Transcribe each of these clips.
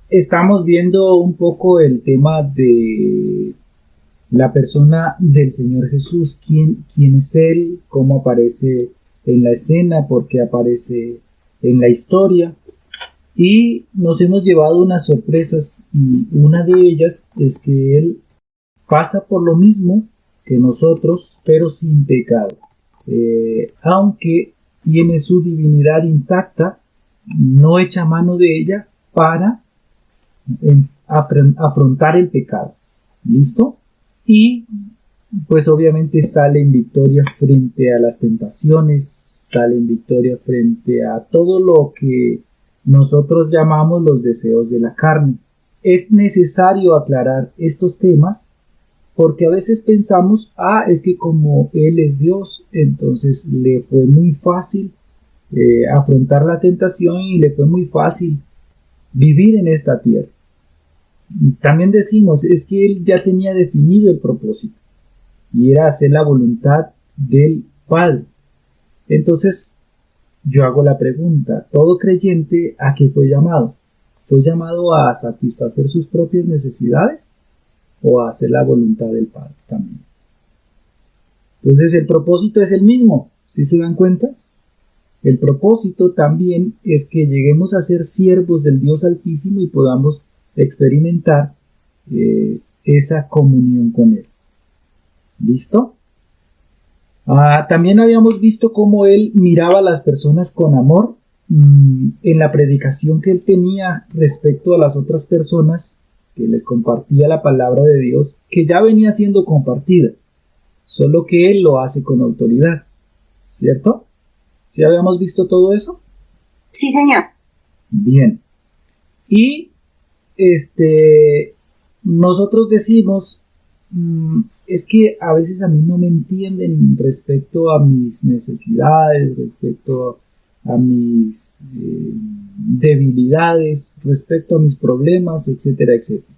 estamos viendo un poco el tema de la persona del Señor Jesús, quién es Él, cómo aparece en la escena, por qué aparece en la historia. Y nos hemos llevado unas sorpresas, y una de ellas es que Él pasa por lo mismo que nosotros, pero sin pecado. Aunque tiene su divinidad intacta, no echa mano de ella para afrontar el pecado. ¿Listo? Y pues obviamente sale en victoria frente a las tentaciones, sale en victoria frente a todo lo que nosotros llamamos los deseos de la carne. Es necesario aclarar estos temas porque a veces pensamos, es que como Él es Dios, entonces le fue muy fácil afrontar la tentación y le fue muy fácil vivir en esta tierra. También decimos, es que Él ya tenía definido el propósito y era hacer la voluntad del Padre. Entonces, yo hago la pregunta, ¿todo creyente a qué fue llamado? ¿Fue llamado a satisfacer sus propias necesidades o a hacer la voluntad del Padre también? Entonces, el propósito es el mismo, ¿sí se dan cuenta? El propósito también es que lleguemos a ser siervos del Dios Altísimo y podamos experimentar esa comunión con Él. ¿Listo? También habíamos visto cómo Él miraba a las personas con amor en la predicación que Él tenía respecto a las otras personas, que les compartía la palabra de Dios, que ya venía siendo compartida, solo que Él lo hace con autoridad, ¿cierto? ¿Sí habíamos visto todo eso? Sí, señor. Bien. Y nosotros decimos, es que a veces a mí no me entienden respecto a mis necesidades, respecto a mis debilidades, respecto a mis problemas, etcétera, etcétera.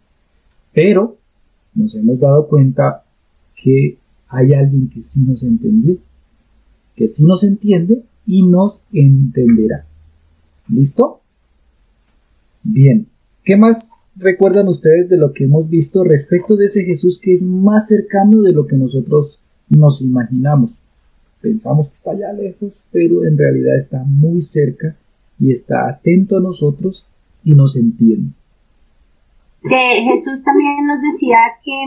Pero nos hemos dado cuenta que hay alguien que sí nos entendió, que sí nos entiende y nos entenderá. ¿Listo? Bien. ¿Qué más recuerdan ustedes de lo que hemos visto respecto de ese Jesús que es más cercano de lo que nosotros nos imaginamos? Pensamos que está allá lejos, pero en realidad está muy cerca y está atento a nosotros y nos entiende. Jesús también nos decía que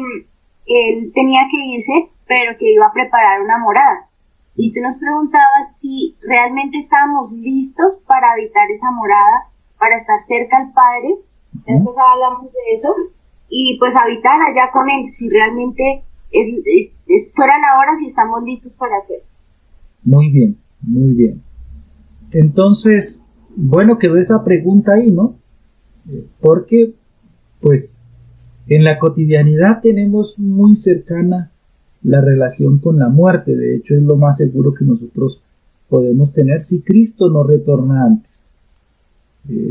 Él tenía que irse, pero que iba a preparar una morada. Y tú nos preguntabas si realmente estábamos listos para habitar esa morada, para estar cerca al Padre. Después hablamos de eso. Y pues habitar allá con Él, si realmente es fuera la hora, si estamos listos para hacerlo. Muy bien, muy bien. Entonces, bueno, quedó esa pregunta ahí, ¿no? Porque, pues, en la cotidianidad tenemos muy cercana la relación con la muerte. De hecho, es lo más seguro que nosotros podemos tener si Cristo no retorna antes.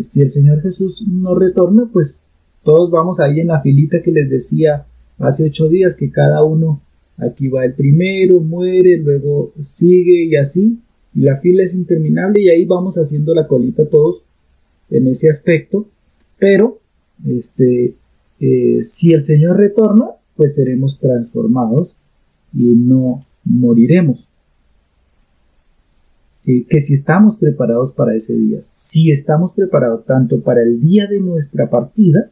Si el Señor Jesús no retorna, pues todos vamos ahí en la filita que les decía hace 8 días, que cada uno, aquí va el primero, muere, luego sigue y así, y la fila es interminable y ahí vamos haciendo la colita todos en ese aspecto. Pero si el Señor retorna, pues seremos transformados y no moriremos. Que si estamos preparados para ese día, si estamos preparados tanto para el día de nuestra partida,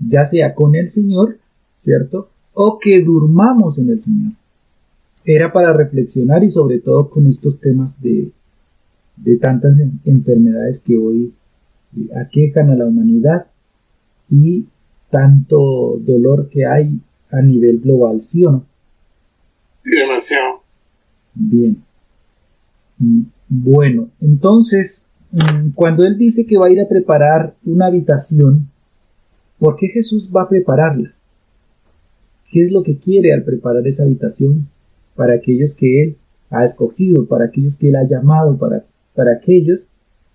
ya sea con el Señor, ¿cierto? O que durmamos en el Señor. Era para reflexionar y sobre todo con estos temas de tantas enfermedades que hoy aquejan a la humanidad y tanto dolor que hay a nivel global, ¿sí o no? Demasiado. Bien. Bueno, entonces, cuando Él dice que va a ir a preparar una habitación, ¿por qué Jesús va a prepararla? ¿Qué es lo que quiere al preparar esa habitación para aquellos que Él ha escogido, para aquellos que Él ha llamado, para aquellos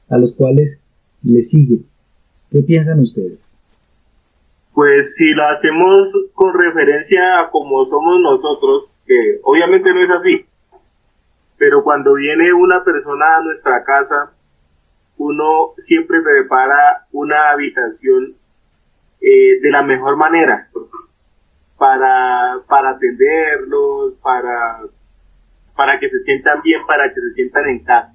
a los cuales le siguen? ¿Qué piensan ustedes? Pues si lo hacemos con referencia a cómo somos nosotros, que obviamente no es así, pero cuando viene una persona a nuestra casa, uno siempre prepara una habitación de la mejor manera para atenderlos, para que se sientan bien, para que se sientan en casa.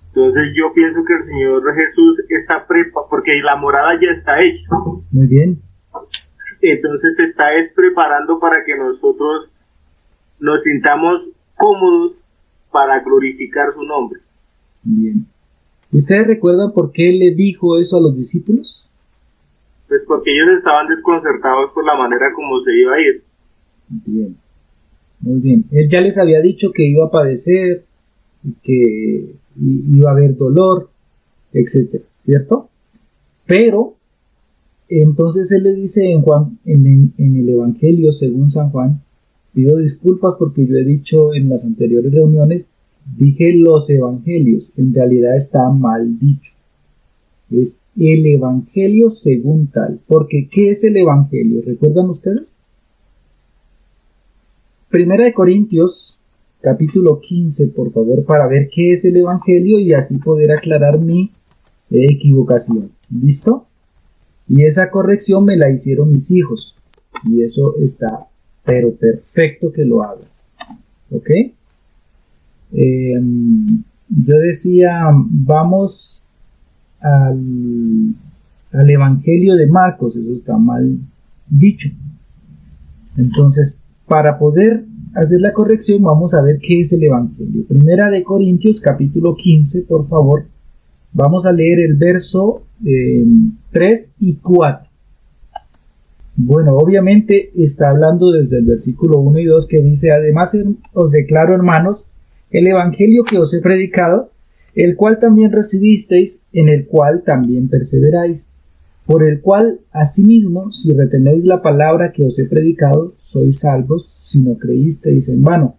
Entonces yo pienso que el Señor Jesús está preparado, porque la morada ya está hecha. Muy bien. Entonces se está preparando para que nosotros nos sintamos cómodos para glorificar su nombre. Bien. ¿Ustedes recuerdan por qué le dijo eso a los discípulos? Pues porque ellos estaban desconcertados por la manera como se iba a ir. Bien. Muy bien. Él ya les había dicho que iba a padecer, que iba a haber dolor, etcétera, ¿cierto? Pero entonces él le dice en el Evangelio según San Juan, pido disculpas porque yo he dicho en las anteriores reuniones, dije los evangelios, en realidad está mal dicho. Es el Evangelio según tal. Porque, ¿qué es el Evangelio? ¿Recuerdan ustedes? Primera de Corintios, capítulo 15, por favor, para ver qué es el Evangelio y así poder aclarar mi equivocación. ¿Listo? Y esa corrección me la hicieron mis hijos. Y eso está, pero perfecto que lo hagan. ¿Ok? Yo decía, vamos al Evangelio de Marcos, eso está mal dicho. Entonces, para poder hacer la corrección, vamos a ver qué es el Evangelio. Primera de Corintios, capítulo 15, por favor. Vamos a leer el verso 3 y 4. Bueno, obviamente está hablando desde el versículo 1 y 2 que dice, además os declaro, hermanos, el Evangelio que os he predicado, el cual también recibisteis, en el cual también perseveráis, por el cual, asimismo, si retenéis la palabra que os he predicado, sois salvos, si no creísteis en vano.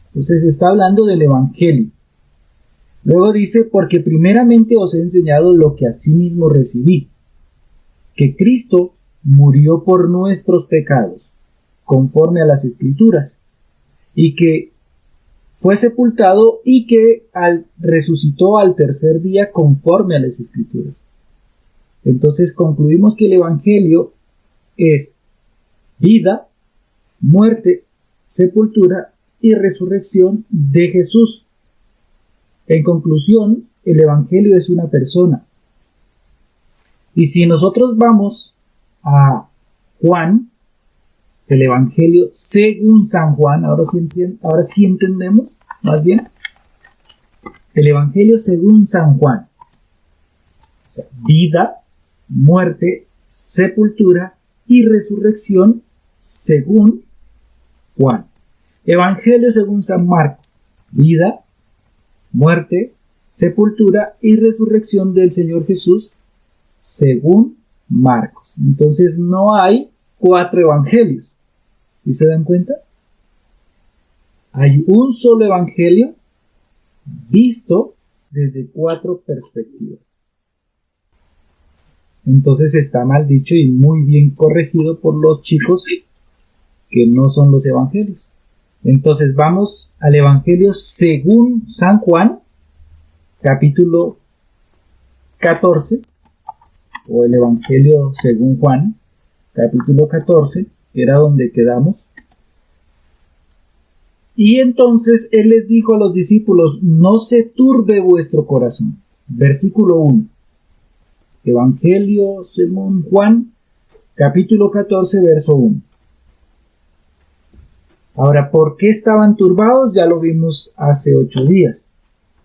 Entonces está hablando del Evangelio. Luego dice, porque primeramente os he enseñado lo que asimismo recibí, que Cristo murió por nuestros pecados, conforme a las Escrituras, y que fue sepultado y que resucitó al tercer día conforme a las Escrituras. Entonces concluimos que el Evangelio es vida, muerte, sepultura y resurrección de Jesús. En conclusión, el Evangelio es una persona. Y si nosotros vamos a Juan, el Evangelio según San Juan, ahora sí entendemos, más bien, el Evangelio según San Juan, o sea, vida, muerte, sepultura y resurrección según Juan. Evangelio según San Marcos, vida, muerte, sepultura y resurrección del Señor Jesús según Marcos. Entonces no hay 4 evangelios. ¿Sí se dan cuenta? Hay un solo evangelio visto desde 4 perspectivas. Entonces está mal dicho y muy bien corregido por los chicos que no son los evangelios. Entonces vamos al Evangelio según San Juan, capítulo 14, o el Evangelio según Juan, capítulo 14, era donde quedamos. Y entonces él les dijo a los discípulos, no se turbe vuestro corazón. Versículo 1. Evangelio según Juan, capítulo 14, verso 1. Ahora, ¿por qué estaban turbados? Ya lo vimos hace 8 días.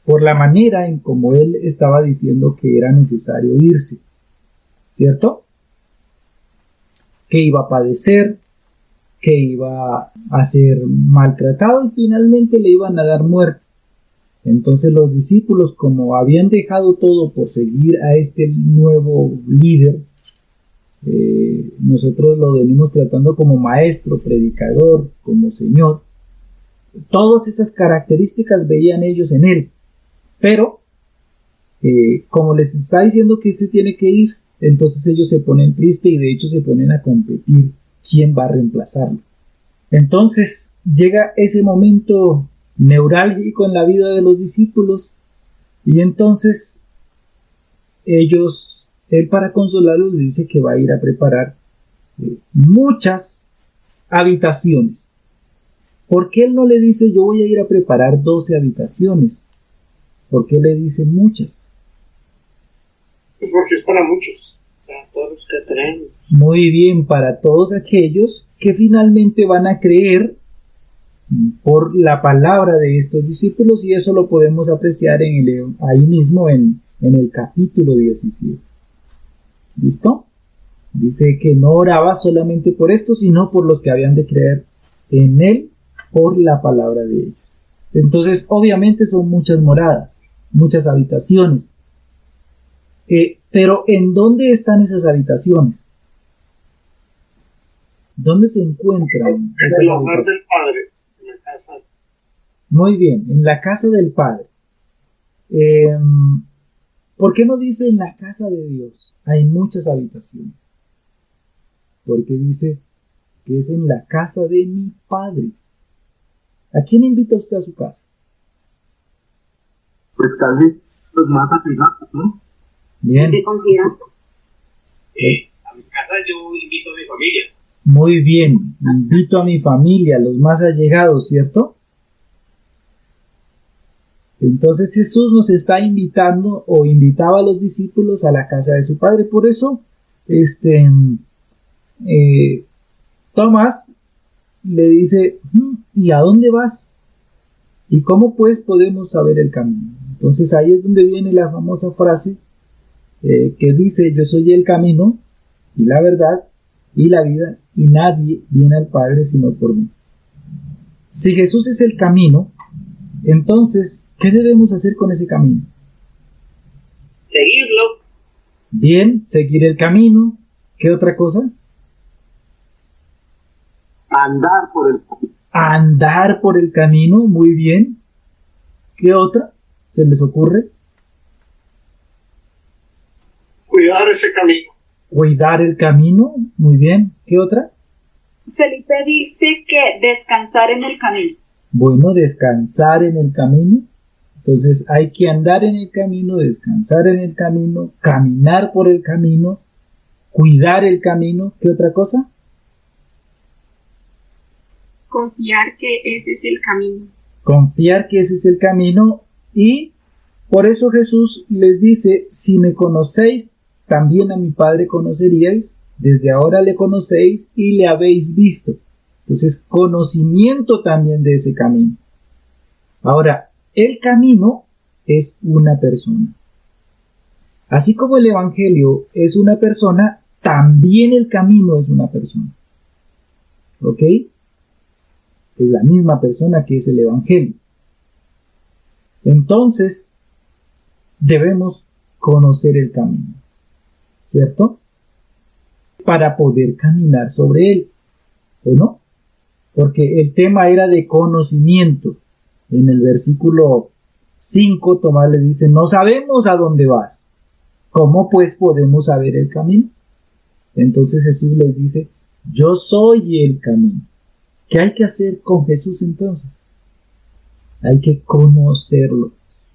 Por la manera en como él estaba diciendo que era necesario irse. ¿Cierto? Que iba a padecer, que iba a ser maltratado y finalmente le iban a dar muerte. Entonces los discípulos, como habían dejado todo por seguir a este nuevo líder, nosotros lo venimos tratando como maestro, predicador, como Señor. Todas esas características veían ellos en él. Pero, como les está diciendo que este tiene que ir, entonces ellos se ponen tristes y de hecho se ponen a competir quién va a reemplazarlo. Entonces llega ese momento neurálgico en la vida de los discípulos y entonces ellos Él para consolarlos les dice que va a ir a preparar muchas habitaciones. ¿Por qué él no le dice yo voy a ir a preparar 12 habitaciones? ¿Por qué le dice muchas? Pues porque es para muchos, para todos los que creen. Muy bien, para todos aquellos que finalmente van a creer por la palabra de estos discípulos, y eso lo podemos apreciar ahí mismo en el capítulo 17. ¿Listo? Dice que no oraba solamente por esto, sino por los que habían de creer en él por la palabra de ellos. Entonces, obviamente son muchas moradas, muchas habitaciones. Pero ¿en dónde están esas habitaciones? ¿Dónde se encuentran En esas el hogar habitaciones? del Padre, en la casa. Muy bien, en la casa del Padre. ¿Por qué no dice en la casa de Dios? Hay muchas habitaciones. Porque dice que es en la casa de mi Padre. ¿A quién invita usted a su casa? Pues casi los más allegados, ¿no? Bien, ¿Qué consideras? A mi casa yo invito a mi familia. muy bien. Invito a mi familia, los más allegados, ¿cierto? Entonces Jesús nos está invitando o invitaba a los discípulos a la casa de su Padre. Por eso, Tomás le dice, ¿y a dónde vas? ¿Y cómo pues podemos saber el camino? Entonces ahí es donde viene la famosa frase que dice, yo soy el camino y la verdad y la vida, y nadie viene al Padre sino por mí. Si Jesús es el camino, entonces, ¿qué debemos hacer con ese camino? Seguirlo. Bien, seguir el camino. ¿Qué otra cosa? Andar por el Andar por el camino, muy bien. ¿Qué otra se les ocurre? Cuidar ese camino. Cuidar el camino, muy bien. ¿Qué otra? Felipe dice que descansar en el camino. Bueno, descansar en el camino. Entonces hay que andar en el camino, descansar en el camino, caminar por el camino, cuidar el camino. ¿Qué otra cosa? Confiar que ese es el camino. Confiar que ese es el camino, y por eso Jesús les dice, si me conocéis, también a mi Padre conoceríais, desde ahora le conocéis y le habéis visto. Entonces, conocimiento también de ese camino. Ahora, el camino es una persona. Así como el Evangelio es una persona, también el camino es una persona. ¿Ok? Es la misma persona que es el Evangelio. Entonces, debemos conocer el camino, ¿cierto? Para poder caminar sobre él, ¿o no? Porque el tema era de conocimiento. En el versículo 5, Tomás le dice, no sabemos a dónde vas. ¿Cómo pues podemos saber el camino? Entonces Jesús les dice, yo soy el camino. ¿Qué hay que hacer con Jesús entonces? Hay que conocerlo,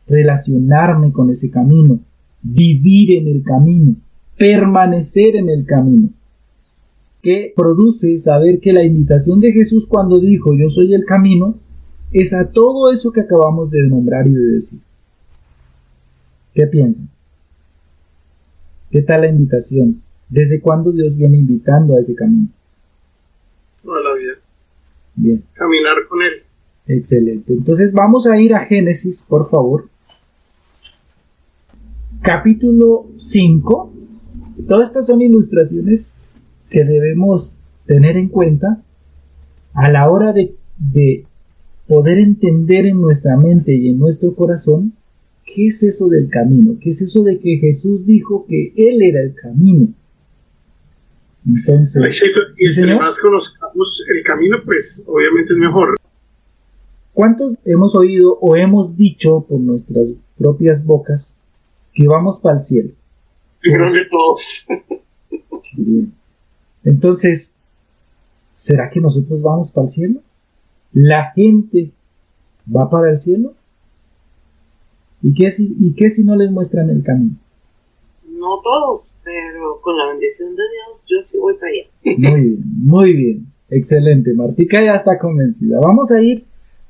relacionarme con ese camino, vivir en el camino, permanecer en el camino. ¿Qué produce saber que la invitación de Jesús cuando dijo yo soy el camino es a todo eso que acabamos de nombrar y de decir? ¿Qué piensan? ¿Qué tal la invitación? ¿Desde cuándo Dios viene invitando a ese camino? Toda la vida. Bien. Caminar con él. Excelente. Entonces vamos a ir a Génesis, por favor. Capítulo 5. Todas estas son ilustraciones que debemos tener en cuenta a la hora de poder entender en nuestra mente y en nuestro corazón qué es eso del camino, qué es eso de que Jesús dijo que Él era el camino. Entonces, Exacto. Y ¿sí, entre señor? más conozcamos el camino, pues obviamente es mejor. ¿Cuántos hemos oído o hemos dicho por nuestras propias bocas que vamos para el cielo? Yo creo que todos. Bien. Entonces, ¿será que nosotros vamos para el cielo? ¿La gente va para el cielo? ¿Y qué si no les muestran el camino? no todos, pero con la bendición de Dios yo sí voy para allá. Muy bien, excelente. Martica ya está convencida. Vamos a ir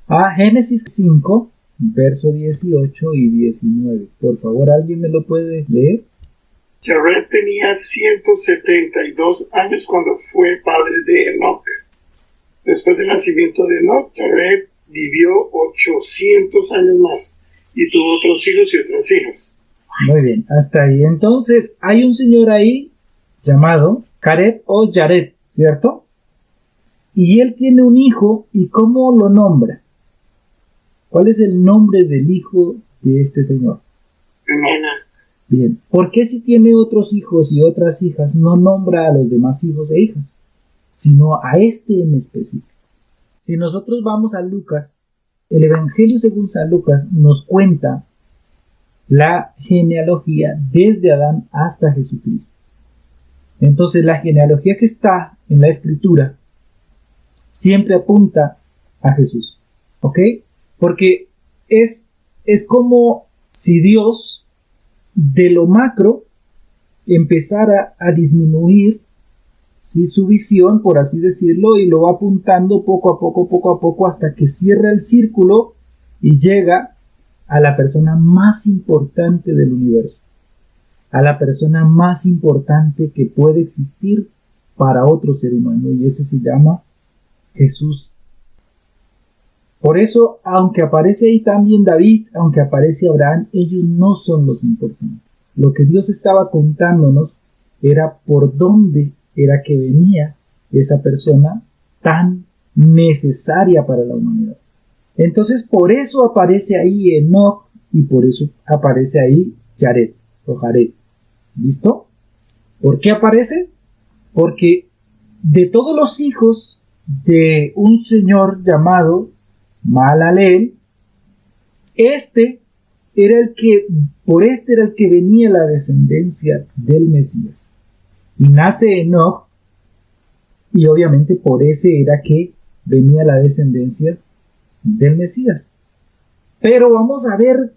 a Génesis 5, verso 18 y 19. Por favor, ¿alguien me lo puede leer? Jared tenía 172 años cuando fue padre de Enoc. Después del nacimiento de Enoc, Jared vivió 800 años más y tuvo otros hijos y otras hijas. Muy bien, hasta ahí. Entonces, hay un señor ahí llamado Jared o Jared, ¿cierto? Y él tiene un hijo, ¿y cómo lo nombra? ¿Cuál es el nombre del hijo de este señor? Enoc. Bien, ¿por qué si tiene otros hijos y otras hijas no nombra a los demás hijos e hijas, sino a este en específico? Si nosotros vamos a Lucas, el Evangelio según San Lucas nos cuenta la genealogía desde Adán hasta Jesucristo. Entonces la genealogía que está en la Escritura siempre apunta a Jesús, ¿ok? Porque es como si Dios de lo macro empezara a disminuir, ¿sí?, su visión, por así decirlo, y lo va apuntando poco a poco hasta que cierra el círculo y llega a la persona más importante del universo, a la persona más importante que puede existir para otro ser humano, y ese se llama Jesús. Por eso, aunque aparece ahí también David, aunque aparece Abraham, ellos no son los importantes. Lo que Dios estaba contándonos era por dónde era que venía esa persona tan necesaria para la humanidad. Entonces, por eso aparece ahí Enoc y por eso aparece ahí Jared o Jared. ¿Listo? ¿Por qué aparece? Porque de todos los hijos de un señor llamado Mahalaleel, por este era el que venía la descendencia del Mesías. Y nace Enoc, y obviamente por ese era que venía la descendencia del Mesías. Pero vamos a ver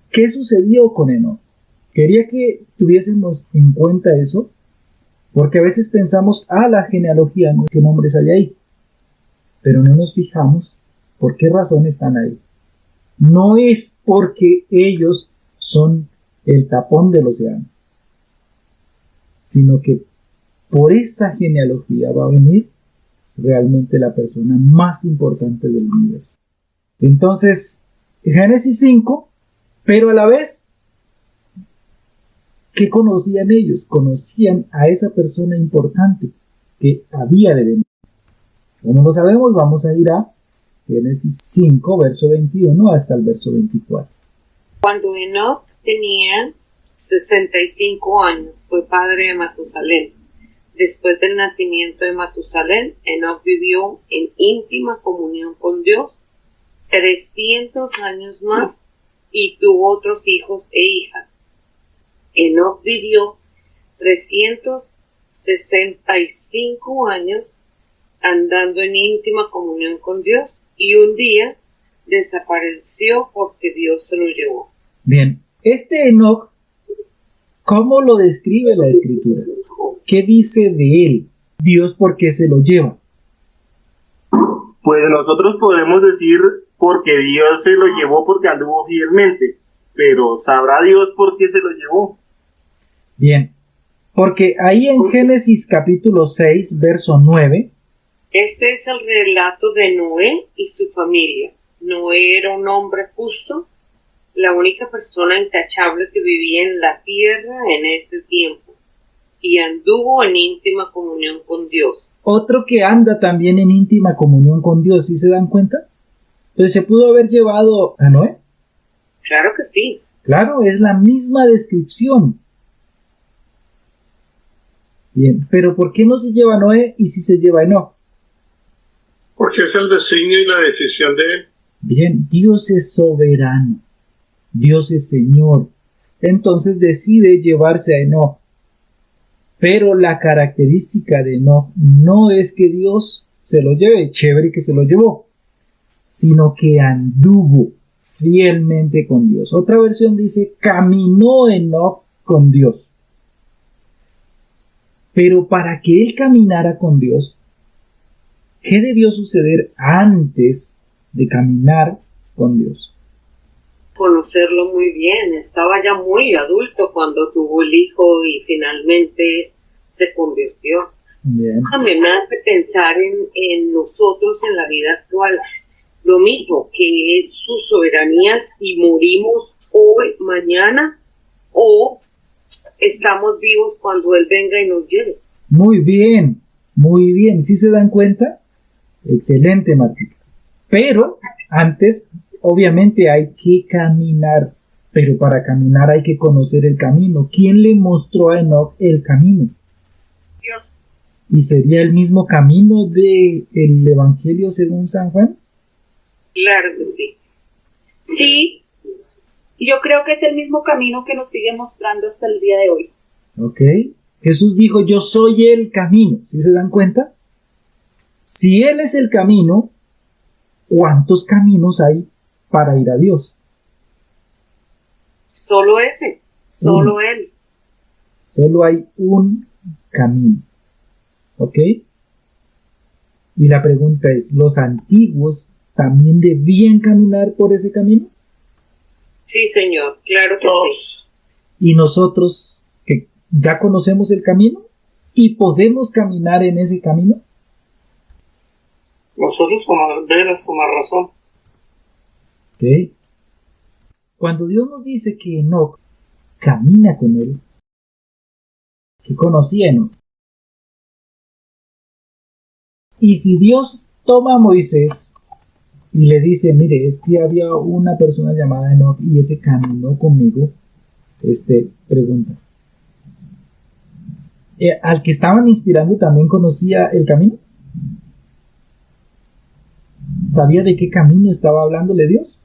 qué sucedió con Enoc. Quería que tuviésemos en cuenta eso, porque a veces pensamos, la genealogía, ¿no?, ¿qué nombres hay ahí? Pero no nos fijamos por qué razón están ahí. No es porque ellos son el tapón del océano, sino que por esa genealogía va a venir realmente la persona más importante del universo. Entonces, Génesis 5, pero a la vez, ¿qué conocían ellos? Conocían a esa persona importante que había de venir. Como lo sabemos, vamos a ir a Génesis 5, verso 21 hasta el verso 24. Cuando Enoc tenía 65 años, fue padre de Matusalén. Después del nacimiento de Matusalén, Enoc vivió en íntima comunión con Dios 300 años más y tuvo otros hijos e hijas. Enoc vivió 365 años andando en íntima comunión con Dios y un día desapareció porque Dios se lo llevó. Bien, este Enoc, ¿cómo lo describe la Escritura? ¿Qué dice de él? Dios, ¿por qué se lo lleva? Pues nosotros podemos decir porque Dios se lo llevó porque anduvo fielmente, pero ¿sabrá Dios por qué se lo llevó? Bien, porque ahí en Génesis capítulo 6, verso 9, este es el relato de Noé y su familia. Noé era un hombre justo, la única persona intachable que vivía en la tierra en ese tiempo, y anduvo en íntima comunión con Dios. Otro que anda también en íntima comunión con Dios, ¿sí se dan cuenta? Entonces, ¿se pudo haber llevado a Noé? Claro que sí. Claro, es la misma descripción. Bien, pero ¿por qué no se lleva a Noé y si se lleva a Enoc? Porque es el designio y la decisión de él. Bien, Dios es soberano. Dios es Señor. Entonces decide llevarse a Enoc. Pero la característica de Enoc no es que Dios se lo lleve, chévere que se lo llevó, sino que anduvo fielmente con Dios. Otra versión dice, caminó Enoc con Dios. Pero para que él caminara con Dios, ¿qué debió suceder antes de caminar con Dios? Conocerlo muy bien. Estaba ya muy adulto cuando tuvo el hijo y finalmente se convirtió. Bien. También me hace pensar en nosotros en la vida actual. Lo mismo, que es su soberanía si morimos hoy, mañana, o estamos vivos cuando Él venga y nos lleve. Muy bien, muy bien. ¿Sí se dan cuenta? Excelente, Martita. Pero antes, obviamente, hay que caminar. Pero para caminar hay que conocer el camino. ¿Quién le mostró a Enoc el camino? Dios. ¿Y sería el mismo camino del Evangelio según San Juan? Claro que sí. Sí, yo creo que es el mismo camino que nos sigue mostrando hasta el día de hoy. Ok. Jesús dijo, yo soy el camino. ¿Sí se dan cuenta? Si Él es el camino, ¿cuántos caminos hay para ir a Dios? Solo ese, solo Uno. Él. Solo hay un camino. ¿Ok? Y la pregunta es, ¿los antiguos también debían caminar por ese camino? Sí, Señor, claro que sí. Todos. Y nosotros, que ya conocemos el camino y podemos caminar en ese camino. Nosotros con más veras, con más razón. ¿Ok? Cuando Dios nos dice que Enoc camina con Él, ¿qué conocía Enoc? Y si Dios toma a Moisés y le dice, mire, es que había una persona llamada Enoc y ese caminó conmigo, pregunta, ¿al que estaban inspirando también conocía el camino? ¿Sabía de qué camino estaba hablándole Dios?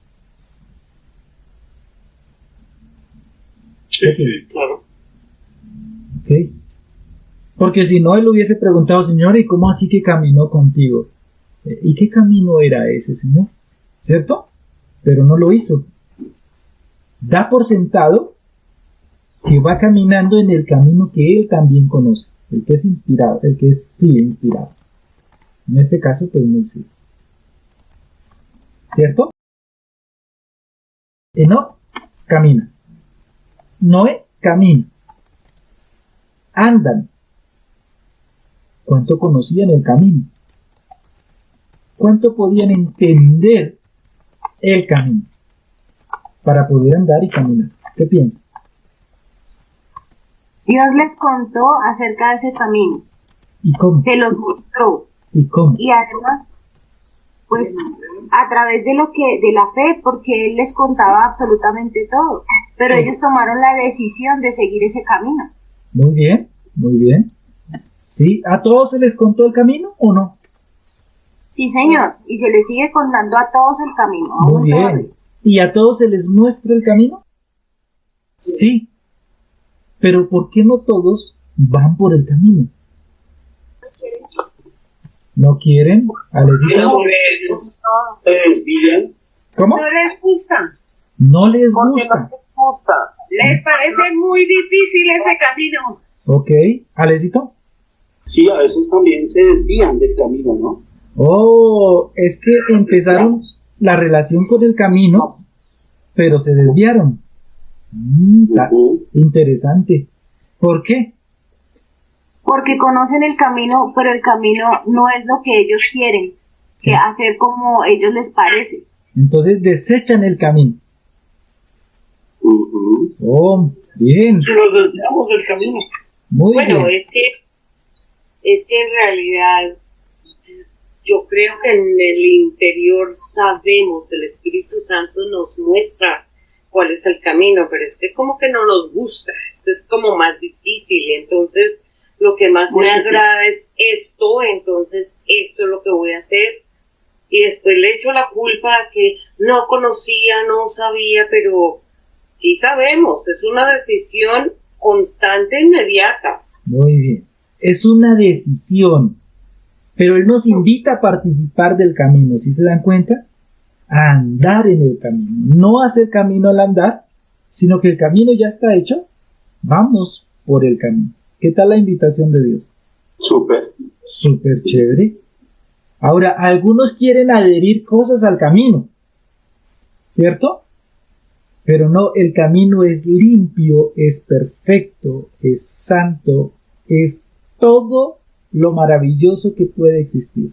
Sí, sí, claro. Ok. Porque si no, él hubiese preguntado, Señor, ¿y cómo así que caminó contigo? ¿Y qué camino era ese, Señor? ¿Cierto? Pero no lo hizo. Da por sentado que va caminando en el camino que él también conoce, el que es inspirado, el que es sí inspirado. En este caso, pues Moisés. ¿Cierto? Enoc camina. Noé camina. Andan. ¿Cuánto conocían el camino? ¿Cuánto podían entender el camino para poder andar y caminar? ¿Qué piensan? Dios les contó acerca de ese camino, ¿Y cómo? se los mostró, ¿Y cómo? y además, pues, a través de la fe, porque Él les contaba absolutamente todo, pero ellos tomaron la decisión de seguir ese camino. Muy bien, muy bien. ¿Sí? ¿A todos se les contó el camino o no? Sí, Señor, y se les sigue contando a todos el camino. aún Muy todavía. bien. ¿Y a todos se les muestra el camino? Sí. Pero ¿por qué no todos van por el camino? ¿No quieren? ¿Alecita? Ellos Se desvían. ¿Cómo? No les gusta, No les porque gusta. no les gusta. les parece muy difícil ese camino. Ok. ¿Alecito? Sí, a veces también se desvían del camino, ¿no? Oh, es que empezaron la relación con el camino, pero se desviaron. Está interesante. ¿Por qué? Porque conocen el camino, pero el camino no es lo que ellos quieren, que hacer como ellos les parece. Entonces desechan el camino. Ujú. Oh, bien. Si nos desviamos del camino. Muy Bueno, bien. es que en realidad yo creo que en el interior sabemos, el Espíritu Santo nos muestra cuál es el camino, pero es que como que no nos gusta, es como más difícil, entonces lo que más me agrada es esto, entonces esto es lo que voy a hacer, y después le echo la culpa a que no conocía, no sabía, pero sí sabemos, es una decisión constante e inmediata. Muy bien. Es una decisión. Pero Él nos invita a participar del camino, ¿sí se dan cuenta? A andar en el camino. No hacer camino al andar, sino que el camino ya está hecho. Vamos por el camino. ¿Qué tal la invitación de Dios? Súper. Súper chévere. Ahora, algunos quieren adherir cosas al camino, ¿cierto? Pero no, el camino es limpio, es perfecto, es santo, es todo lo maravilloso que puede existir.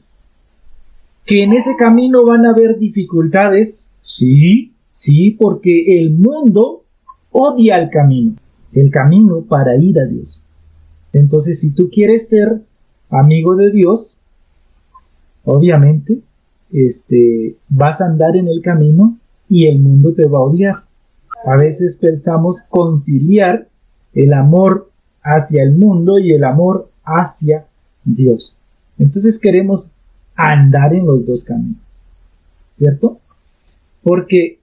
¿Que en ese camino van a haber dificultades? Sí, porque el mundo odia el camino para ir a Dios. Entonces, si tú quieres ser amigo de Dios, obviamente, vas a andar en el camino y el mundo te va a odiar. A veces pensamos conciliar el amor hacia el mundo y el amor hacia Dios. Entonces queremos andar en los dos caminos, ¿cierto? Porque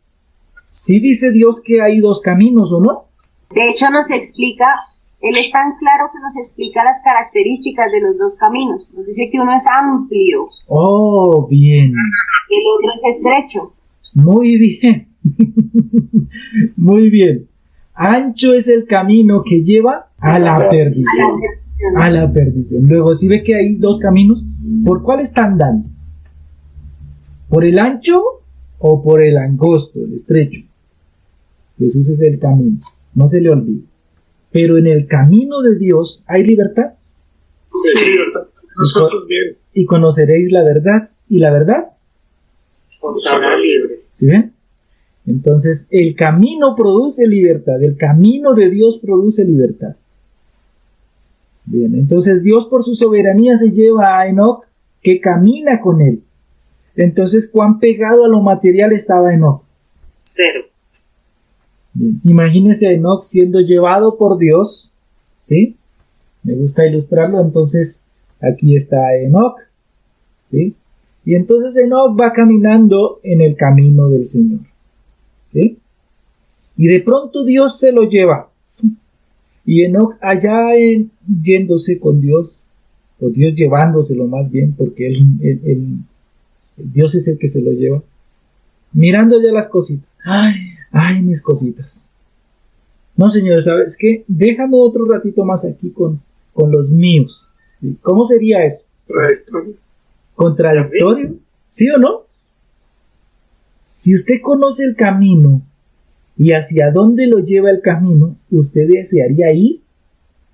sí dice Dios que hay dos caminos, ¿o no? De hecho nos explica, Él es tan claro que nos explica las características de los dos caminos. Nos dice que uno es amplio. Oh, bien. Y el otro es estrecho. Muy bien. Muy bien. Ancho es el camino que lleva a la perdición. A la perdición. Luego, si ve que hay dos caminos, ¿por cuál están dando? ¿Por el ancho o por el angosto, el estrecho? Jesús es el camino, no se le olvide. Pero en el camino de Dios hay libertad. Sí, libertad. Nosotros bien. Y conoceréis la verdad, y la verdad Os hará libres. ¿sí ven? Entonces, el camino produce libertad, el camino de Dios produce libertad. Bien, entonces Dios por su soberanía se lleva a Enoc, que camina con él. Entonces, ¿cuán pegado a lo material estaba Enoc? 0. Bien, imagínese a Enoc siendo llevado por Dios, ¿sí? Me gusta ilustrarlo, entonces aquí está Enoc, ¿sí? Y entonces Enoc va caminando en el camino del Señor, ¿sí? Y de pronto Dios se lo lleva. Y Enoc allá yéndose con Dios, o Dios llevándoselo más bien, porque Dios es el que se lo lleva, mirando ya las cositas. Ay, mis cositas. No, Señor, ¿sabes qué? Déjame otro ratito más aquí con los míos. ¿Sí? ¿Cómo sería eso? ¿Contradictorio? ¿Sí o no? Si usted conoce el camino y hacia dónde lo lleva el camino, ¿usted desearía ir?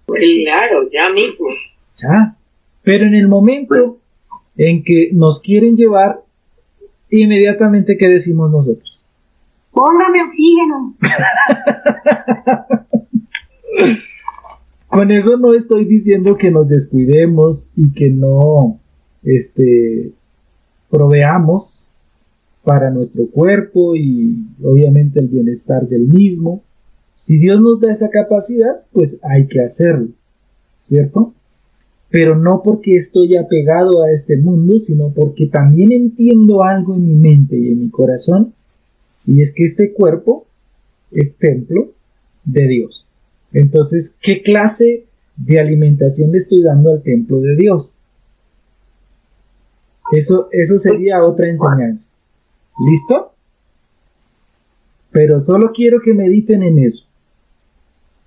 Claro, ya mismo. Ya. Pero en el momento en que nos quieren llevar, inmediatamente, ¿qué decimos nosotros? Póngame oxígeno. Con eso no estoy diciendo que nos descuidemos y que no proveamos para nuestro cuerpo y obviamente el bienestar del mismo. Si Dios nos da esa capacidad, pues hay que hacerlo, ¿cierto? Pero no porque estoy apegado a este mundo, sino porque también entiendo algo en mi mente y en mi corazón, y es que este cuerpo es templo de Dios. Entonces, ¿qué clase de alimentación le estoy dando al templo de Dios? Eso sería otra enseñanza. ¿Listo? Pero solo quiero que mediten en eso.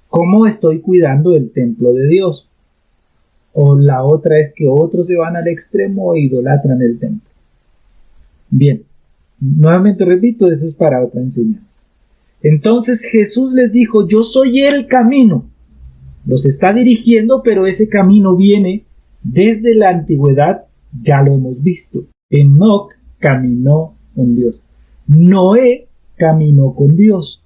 ¿Cómo estoy cuidando el templo de Dios? O la otra es que otros se van al extremo e idolatran el templo. Bien, nuevamente repito, eso es para otra enseñanza. Entonces Jesús les dijo, yo soy el camino. Los está dirigiendo, pero ese camino viene desde la antigüedad, ya lo hemos visto. Enoc caminó con Dios. Noé caminó con Dios.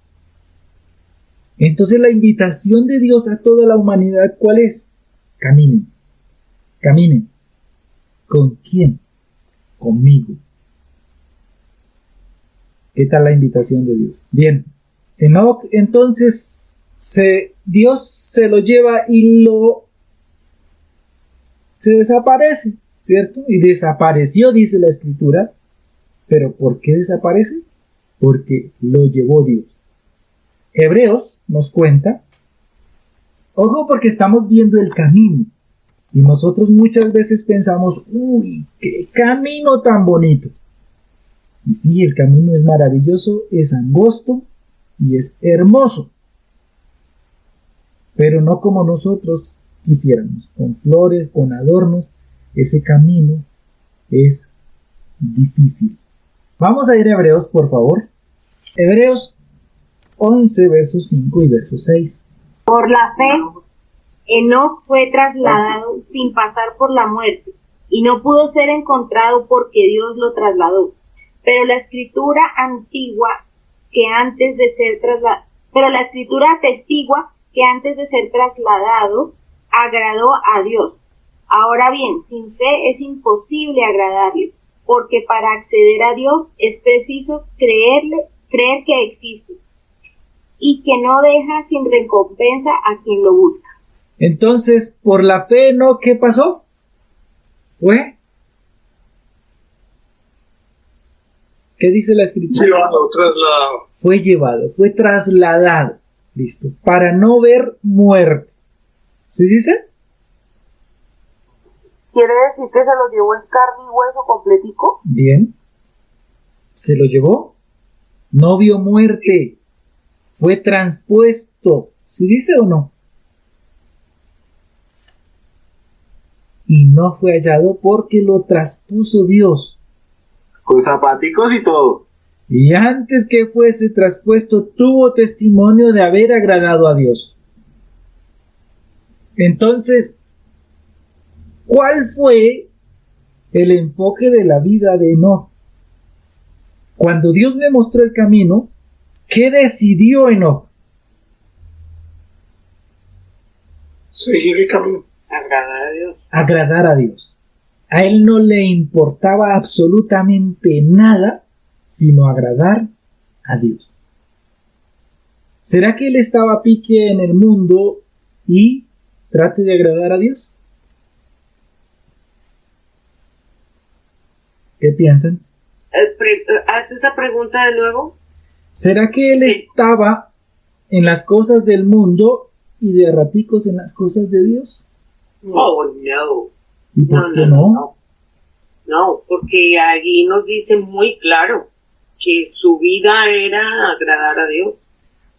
Entonces la invitación de Dios a toda la humanidad, ¿cuál es? Caminen. Caminen. ¿Con quién? Conmigo. ¿Qué tal la invitación de Dios? Bien. Enoc, entonces, Dios se lo lleva y se desaparece, ¿cierto? Y desapareció, dice la Escritura. ¿Pero por qué desaparece? Porque lo llevó Dios. Hebreos nos cuenta, ojo, porque estamos viendo el camino. Y nosotros muchas veces pensamos, uy, qué camino tan bonito. Y sí, el camino es maravilloso, es angosto y es hermoso. Pero no como nosotros quisiéramos, con flores, con adornos. Ese camino es difícil. Vamos a ir a Hebreos, por favor. Hebreos 11, versos 5 y verso 6. Por la fe, Enoc fue trasladado sin pasar por la muerte, y no pudo ser encontrado porque Dios lo trasladó. Pero la escritura atestigua que antes de ser trasladado, agradó a Dios. Ahora bien, sin fe es imposible agradarle, porque para acceder a Dios es preciso creer que existe, y que no deja sin recompensa a quien lo busca. Entonces, por la fe, ¿no? ¿Qué pasó? ¿Qué dice la escritura? Trasladado. Fue llevado, fue trasladado. Listo. Para no ver muerte. ¿Sí dice? ¿Quiere decir que se lo llevó en carne y hueso completico? Bien. ¿Se lo llevó? No vio muerte. Fue transpuesto. ¿Sí dice o no? Y no fue hallado porque lo traspuso Dios. Con zapaticos y todo. Y antes que fuese traspuesto, tuvo testimonio de haber agradado a Dios. Entonces, ¿cuál fue el enfoque de la vida de Enoc? Cuando Dios le mostró el camino, ¿qué decidió Enoc? Seguir el camino. Agradar a Dios. Agradar a Dios. A él no le importaba absolutamente nada, sino agradar a Dios. ¿Será que él estaba pique en el mundo y trate de agradar a Dios? ¿Qué piensan? Haz esa pregunta de nuevo. ¿Será que él estaba en las cosas del mundo y de raticos en las cosas de Dios? Oh, no. ¿Y por qué no? No, porque allí nos dice muy claro que su vida era agradar a Dios.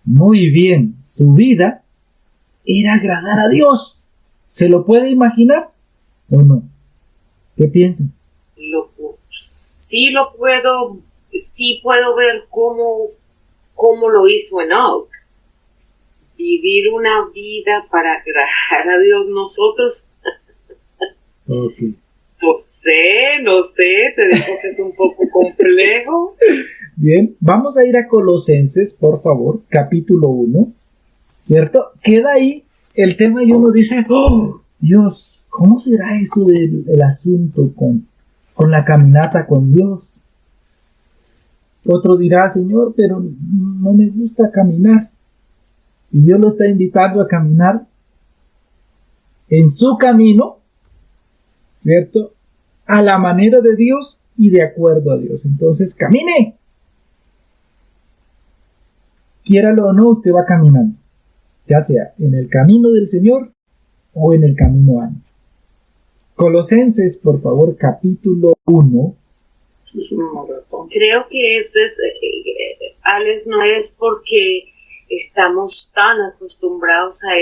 Muy bien, su vida era agradar a Dios. ¿Se lo puede imaginar o no? ¿Qué piensan? Sí puedo ver cómo lo hizo Enoc. Vivir una vida para agradar a Dios. Nosotros, Okay. no sé, te digo que es un poco complejo. Bien, vamos a ir a Colosenses, por favor, capítulo 1, ¿cierto? Queda ahí el tema y uno dice, oh, Dios, ¿cómo será eso del asunto con la caminata con Dios? Otro dirá, Señor, pero no me gusta caminar. Y Dios lo está invitando a caminar en su camino, ¿cierto? A la manera de Dios y de acuerdo a Dios. Entonces, camine. Quiéralo o no, usted va caminando, ya sea en el camino del Señor o en el camino ancho. Colosenses, por favor, capítulo 1. Es una maratón. Creo que Alex, no es porque estamos tan acostumbrados a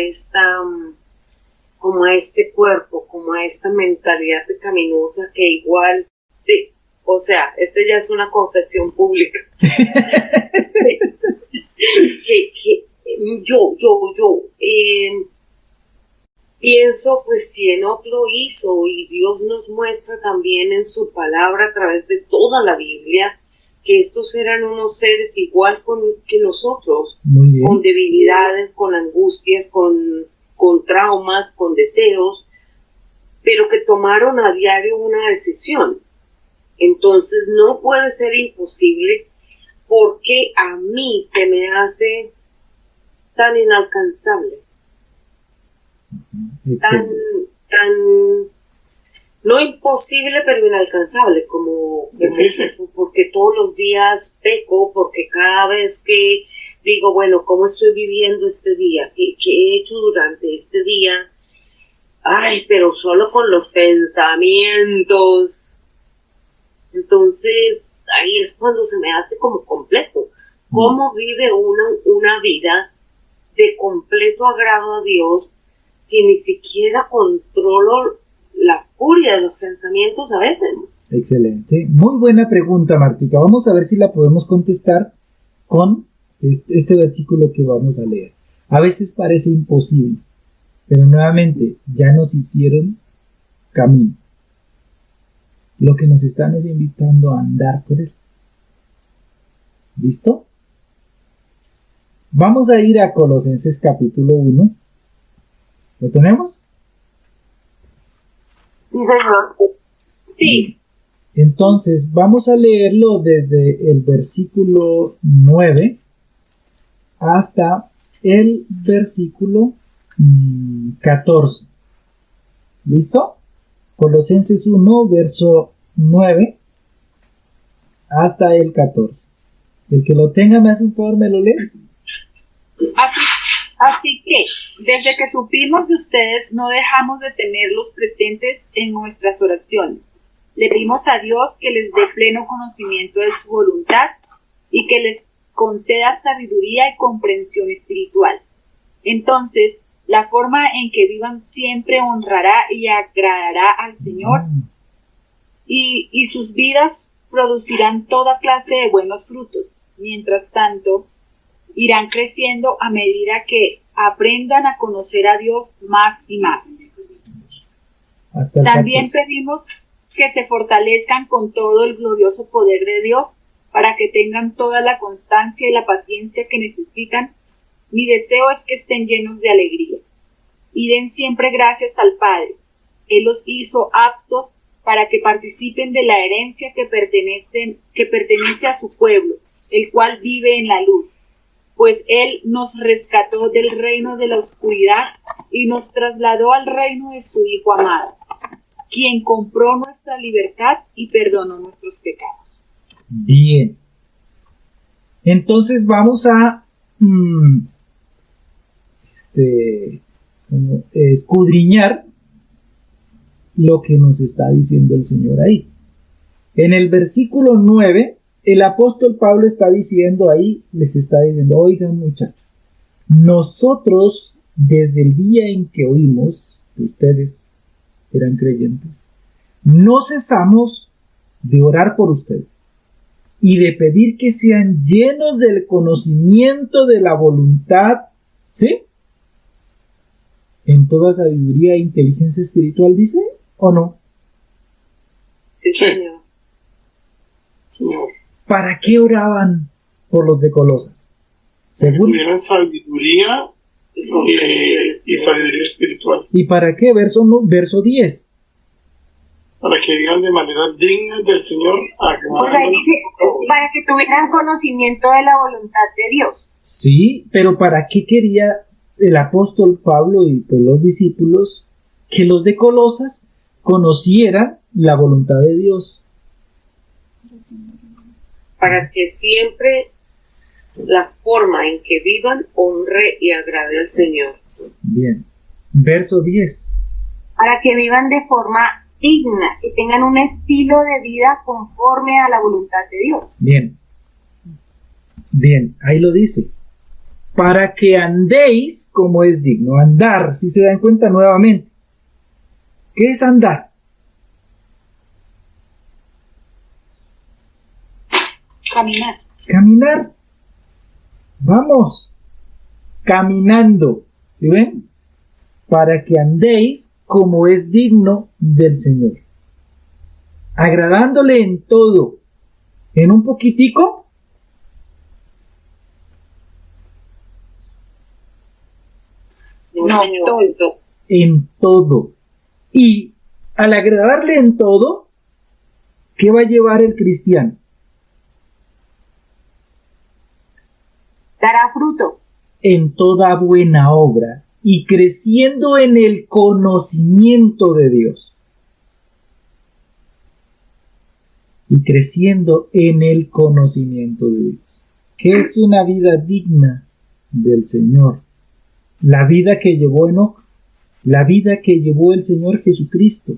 como a este cuerpo, como a esta mentalidad pecaminosa que igual, o sea, ya es una confesión pública. Yo pienso, pues si Enoc lo hizo y Dios nos muestra también en su palabra a través de toda la Biblia que estos eran unos seres igual que nosotros, con debilidades, con angustias, con traumas, con deseos, pero que tomaron a diario una decisión. Entonces no puede ser imposible, porque a mí se me hace tan inalcanzable, tan no imposible, pero inalcanzable, como porque todos los días peco, porque cada vez que digo, bueno, ¿cómo estoy viviendo este día? ¿Qué he hecho durante este día? Ay, pero solo con los pensamientos. Entonces, ahí es cuando se me hace como complejo. ¿Cómo vive una vida de completo agrado a Dios si ni siquiera controlo la furia de los pensamientos a veces? Excelente. Muy buena pregunta, Martica. Vamos a ver si la podemos contestar con este versículo que vamos a leer. A veces parece imposible, pero nuevamente ya nos hicieron camino. Lo que nos están es invitando a andar por él. ¿Listo? Vamos a ir a Colosenses capítulo 1. ¿Lo tenemos? Sí, señor. Sí. Entonces, vamos a leerlo desde el versículo 9 hasta el versículo 14. ¿Listo? Colosenses 1, verso 9 hasta el 14. El que lo tenga me hace un favor, me lo lee. Así que, desde que supimos de ustedes, no dejamos de tenerlos presentes en nuestras oraciones. Le pedimos a Dios que les dé pleno conocimiento de su voluntad y que les conceda sabiduría y comprensión espiritual. Entonces, la forma en que vivan siempre honrará y agradará al Señor y sus vidas producirán toda clase de buenos frutos. Mientras tanto, irán creciendo a medida que aprendan a conocer a Dios más y más. También pedimos que se fortalezcan con todo el glorioso poder de Dios para que tengan toda la constancia y la paciencia que necesitan. Mi deseo es que estén llenos de alegría y den siempre gracias al Padre. Él los hizo aptos para que participen de la herencia que pertenece a su pueblo, el cual vive en la luz. Pues Él nos rescató del reino de la oscuridad y nos trasladó al reino de su Hijo amado, quien compró nuestra libertad y perdonó nuestros pecados. Bien. Entonces vamos a escudriñar lo que nos está diciendo el Señor ahí. En el versículo 9, el apóstol Pablo está diciendo ahí, les está diciendo, oigan muchachos, nosotros desde el día en que oímos que ustedes eran creyentes, no cesamos de orar por ustedes y de pedir que sean llenos del conocimiento de la voluntad, ¿sí? En toda sabiduría e inteligencia espiritual, ¿dice o no? Sí, Señor. Señor. ¿Para qué oraban por los de Colosas? Según Tuvieran sabiduría y sabiduría espiritual. ¿Y para qué? Verso 10. Para que vivan de manera digna del Señor. Pues ahí dice, para que tuvieran conocimiento de la voluntad de Dios. Sí, pero ¿para qué quería el apóstol Pablo y pues los discípulos que los de Colosas conocieran la voluntad de Dios? Para que siempre la forma en que vivan honre y agrade al Señor. Bien. Verso 10. Para que vivan de forma digna, que tengan un estilo de vida conforme a la voluntad de Dios. Bien. Bien, ahí lo dice. Para que andéis como es digno. Andar, si se dan cuenta nuevamente. ¿Qué es andar? Caminar. Caminar. Vamos. Caminando. ¿Sí ven? Para que andéis como es digno del Señor. Agradándole en todo. En un poquitico. No, todo. En todo. Y al agradarle en todo, ¿qué va a llevar el cristiano? Dará fruto. En toda buena obra y creciendo en el conocimiento de Dios. Y creciendo en el conocimiento de Dios. ¿Qué es una vida digna del Señor? La vida que llevó Enoc, la vida que llevó el Señor Jesucristo,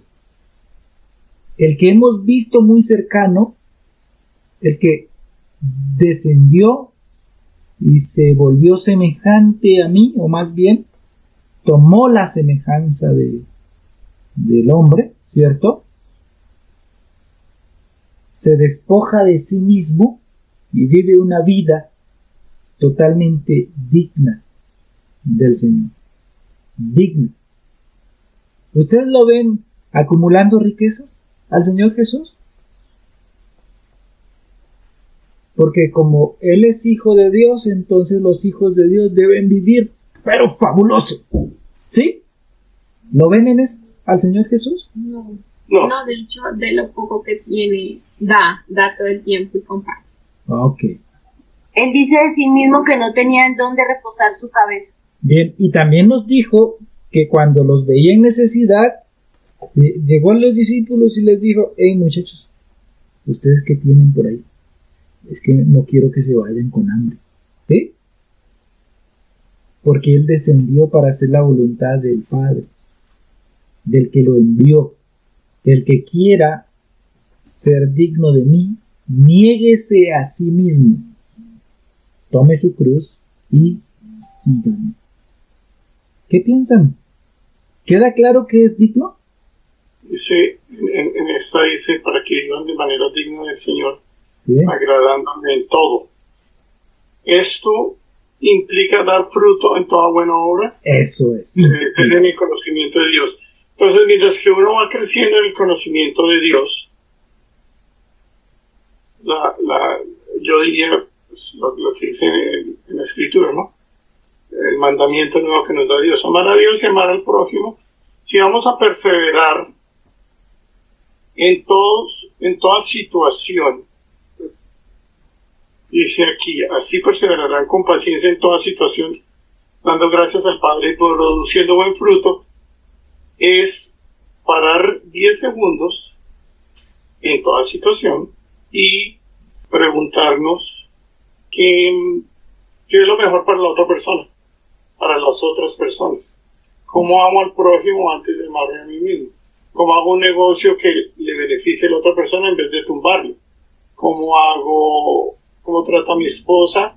el que hemos visto muy cercano, el que descendió y se volvió semejante a mí, o más bien, tomó la semejanza del hombre, ¿cierto? Se despoja de sí mismo y vive una vida totalmente digna del Señor. Digna. ¿Ustedes lo ven acumulando riquezas al Señor Jesús? Porque como Él es hijo de Dios, entonces los hijos de Dios deben vivir, pero fabuloso. ¿Sí? ¿Lo ven en eso al Señor Jesús? No, de hecho, de lo poco que tiene, da todo el tiempo y comparte. Ok. Él dice de sí mismo que no tenía en dónde reposar su cabeza. Bien, y también nos dijo que cuando los veía en necesidad, llegó a los discípulos y les dijo: hey muchachos, ¿ustedes qué tienen por ahí? Es que no quiero que se vayan con hambre. ¿Sí? Porque Él descendió para hacer la voluntad del Padre, del que lo envió. El que quiera ser digno de mí, niéguese a sí mismo, tome su cruz y sígame. ¿Qué piensan? ¿Queda claro que es digno? Dice, en esta dice, para que vivan de manera digna del Señor, ¿Sí? agradándole en todo. Esto implica dar fruto en toda buena obra. Eso es. Tener el conocimiento de Dios. Entonces, mientras que uno va creciendo en el conocimiento de Dios, yo diría, pues, lo que dice en la Escritura, ¿no? El mandamiento nuevo que nos da Dios, amar a Dios y amar al prójimo. Si vamos a perseverar en toda situación, dice aquí, así perseverarán con paciencia en toda situación, dando gracias al Padre y produciendo buen fruto, es parar 10 segundos en toda situación y preguntarnos qué es lo mejor para la otra persona, para las otras personas. ¿Cómo amo al prójimo antes de amarme a mí mismo? ¿Cómo hago un negocio que le beneficie a la otra persona en vez de tumbarlo? ¿Cómo trato a mi esposa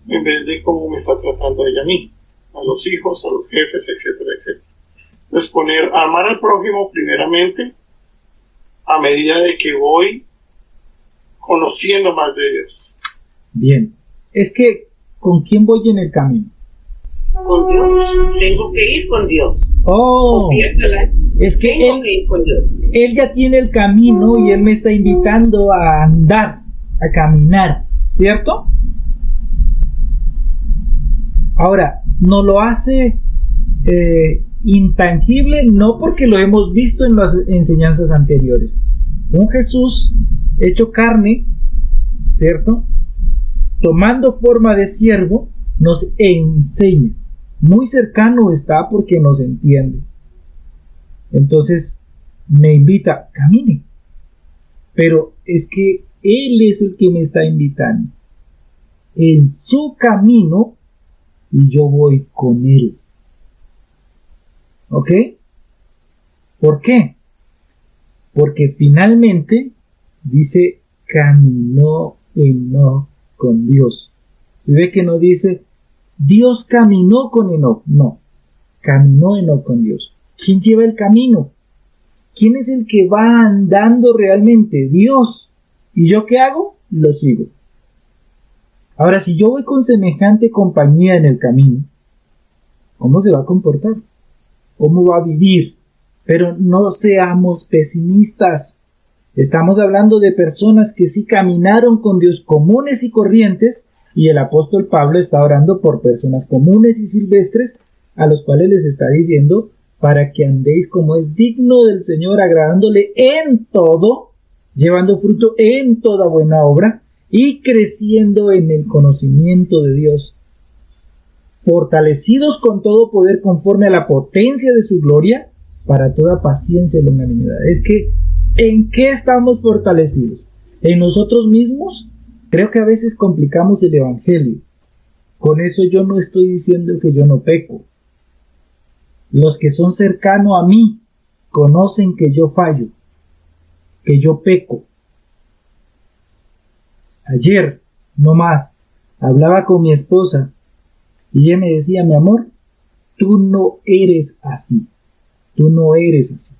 en vez de cómo me está tratando ella a mí? A los hijos, a los jefes, etcétera, etcétera. Entonces amar al prójimo primeramente, a medida de que voy conociendo más de Dios. Bien. Es que, ¿con quién voy en el camino? Con Dios. Tengo que ir con Dios. Oh, es que Tengo que ir con Dios. Él ya tiene el camino y Él me está invitando a andar, a caminar, ¿cierto? Ahora, no lo hace intangible, no porque lo hemos visto en las enseñanzas anteriores. Un Jesús hecho carne, ¿cierto? Tomando forma de siervo, nos enseña. Muy cercano está porque nos entiende. Entonces, me invita, camine. Pero es que Él es el que me está invitando. En su camino, y yo voy con Él. ¿Ok? ¿Por qué? Porque finalmente dice, caminó Enoc con Dios. ¿Se ve que no dice, Dios caminó con Enoc? No, caminó Enoc con Dios. ¿Quién lleva el camino? ¿Quién es el que va andando realmente? Dios. ¿Y yo qué hago? Lo sigo. Ahora, si yo voy con semejante compañía en el camino, ¿cómo se va a comportar? ¿Cómo va a vivir? Pero no seamos pesimistas. Estamos hablando de personas que sí caminaron con Dios, comunes y corrientes, y el apóstol Pablo está orando por personas comunes y silvestres, a los cuales les está diciendo, para que andéis como es digno del Señor, agradándole en todo, llevando fruto en toda buena obra, y creciendo en el conocimiento de Dios, fortalecidos con todo poder conforme a la potencia de su gloria, para toda paciencia y longanimidad. Es que, ¿en qué estamos fortalecidos? ¿En nosotros mismos? Creo que a veces complicamos el evangelio. Con eso yo no estoy diciendo que yo no peco. Los que son cercanos a mí conocen que yo fallo, que yo peco. Ayer, no más, hablaba con mi esposa y ella me decía, mi amor, tú no eres así. Tú no eres así.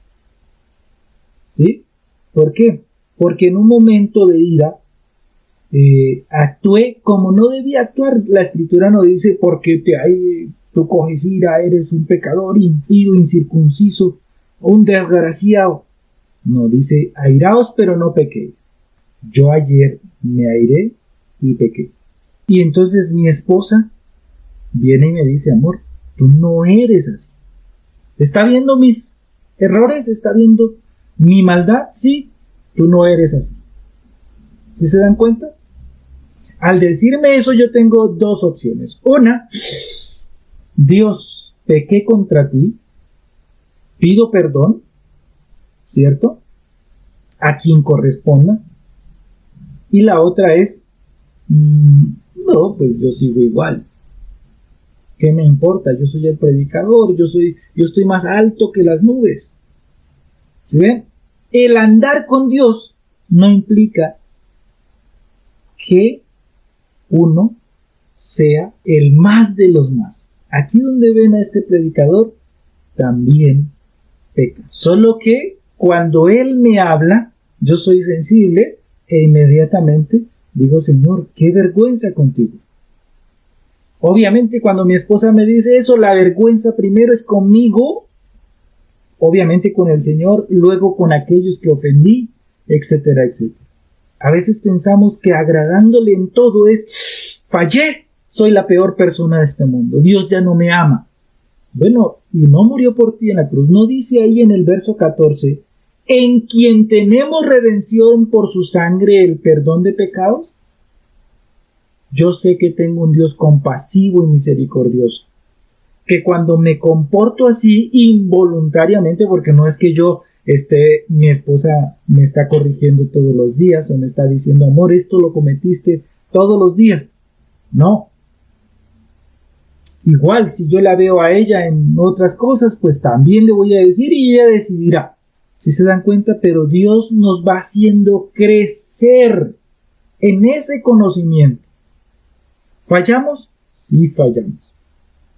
¿Sí? ¿Por qué? Porque en un momento de ira actué como no debía actuar. La Escritura no dice, porque tú coges ira, eres un pecador, impío, incircunciso, un desgraciado. No, dice, airaos pero no pequéis. Yo ayer me airé y pequé. Y entonces mi esposa viene y me dice, amor, tú no eres así. ¿Está viendo mis errores? ¿Está viendo mi maldad? Sí, tú no eres así. ¿Sí se dan cuenta? Al decirme eso yo tengo dos opciones. Una, Dios, pequé contra ti, pido perdón, ¿cierto? A quien corresponda. Y la otra es, no, pues yo sigo igual. ¿Qué me importa? Yo soy el predicador, yo estoy más alto que las nubes. ¿Sí ven? El andar con Dios no implica que uno sea el más de los más. Aquí donde ven a este predicador, también peca. Solo que cuando él me habla, yo soy sensible e inmediatamente digo, Señor, qué vergüenza contigo. Obviamente cuando mi esposa me dice eso, la vergüenza primero es conmigo, obviamente con el Señor, luego con aquellos que ofendí, etcétera, etcétera. A veces pensamos que agradándole en todo es, fallé, soy la peor persona de este mundo, Dios ya no me ama. Bueno, y no murió por ti en la cruz. ¿No dice ahí en el verso 14, en quien tenemos redención por su sangre, el perdón de pecados? Yo sé que tengo un Dios compasivo y misericordioso, que cuando me comporto así involuntariamente, porque no es que mi esposa me está corrigiendo todos los días o me está diciendo, amor, esto lo cometiste todos los días. No. Igual, si yo la veo a ella en otras cosas, pues también le voy a decir y ella decidirá. Si se dan cuenta, pero Dios nos va haciendo crecer en ese conocimiento. ¿Fallamos? Sí fallamos.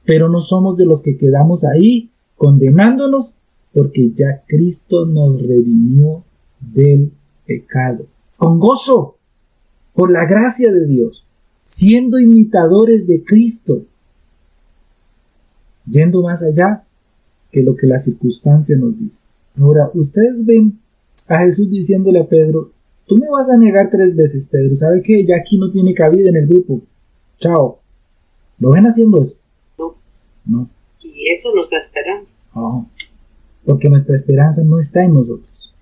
Pero no somos de los que quedamos ahí condenándonos, porque ya Cristo nos redimió del pecado. Con gozo, por la gracia de Dios, siendo imitadores de Cristo, yendo más allá que lo que la circunstancia nos dice. Ahora, ustedes ven a Jesús diciéndole a Pedro, tú me vas a negar 3 veces, Pedro, ¿sabe qué? Ya aquí no tiene cabida en el grupo. Chao. ¿Lo ven haciendo eso? No. Y eso nos da esperanza. Porque nuestra esperanza no está en nosotros.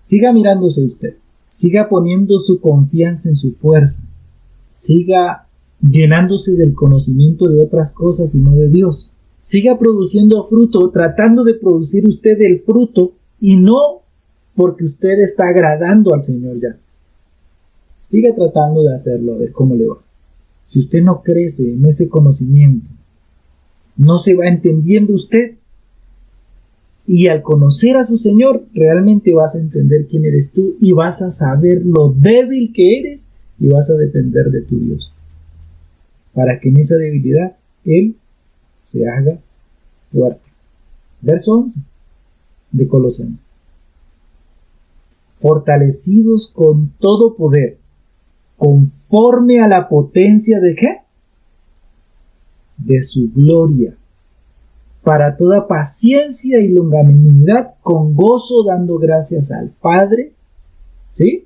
Siga mirándose usted. Siga poniendo su confianza en su fuerza. Siga llenándose del conocimiento de otras cosas y no de Dios. Siga produciendo fruto, tratando de producir usted el fruto y no porque usted está agradando al Señor ya. Siga tratando de hacerlo, a ver cómo le va. Si usted no crece en ese conocimiento, no se va entendiendo usted, y al conocer a su Señor, realmente vas a entender quién eres tú y vas a saber lo débil que eres y vas a depender de tu Dios, para que en esa debilidad Él se haga fuerte. Verso 11 de Colosenses. Fortalecidos con todo poder, conforme a la potencia de ¿qué? De su gloria, para toda paciencia y longanimidad, con gozo dando gracias al Padre, ¿sí?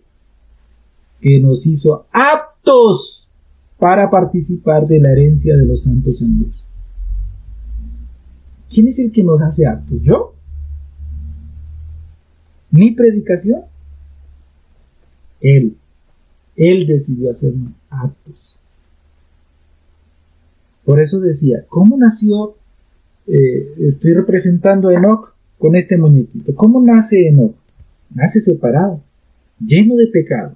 Que nos hizo aptos para participar de la herencia de los santos en luz. ¿Quién es el que nos hace aptos? ¿Yo? ¿Mi predicación? Él decidió hacernos aptos. Por eso decía, ¿cómo nació? Estoy representando a Enoc con este muñequito. ¿Cómo nace Enoc? Nace separado, lleno de pecado.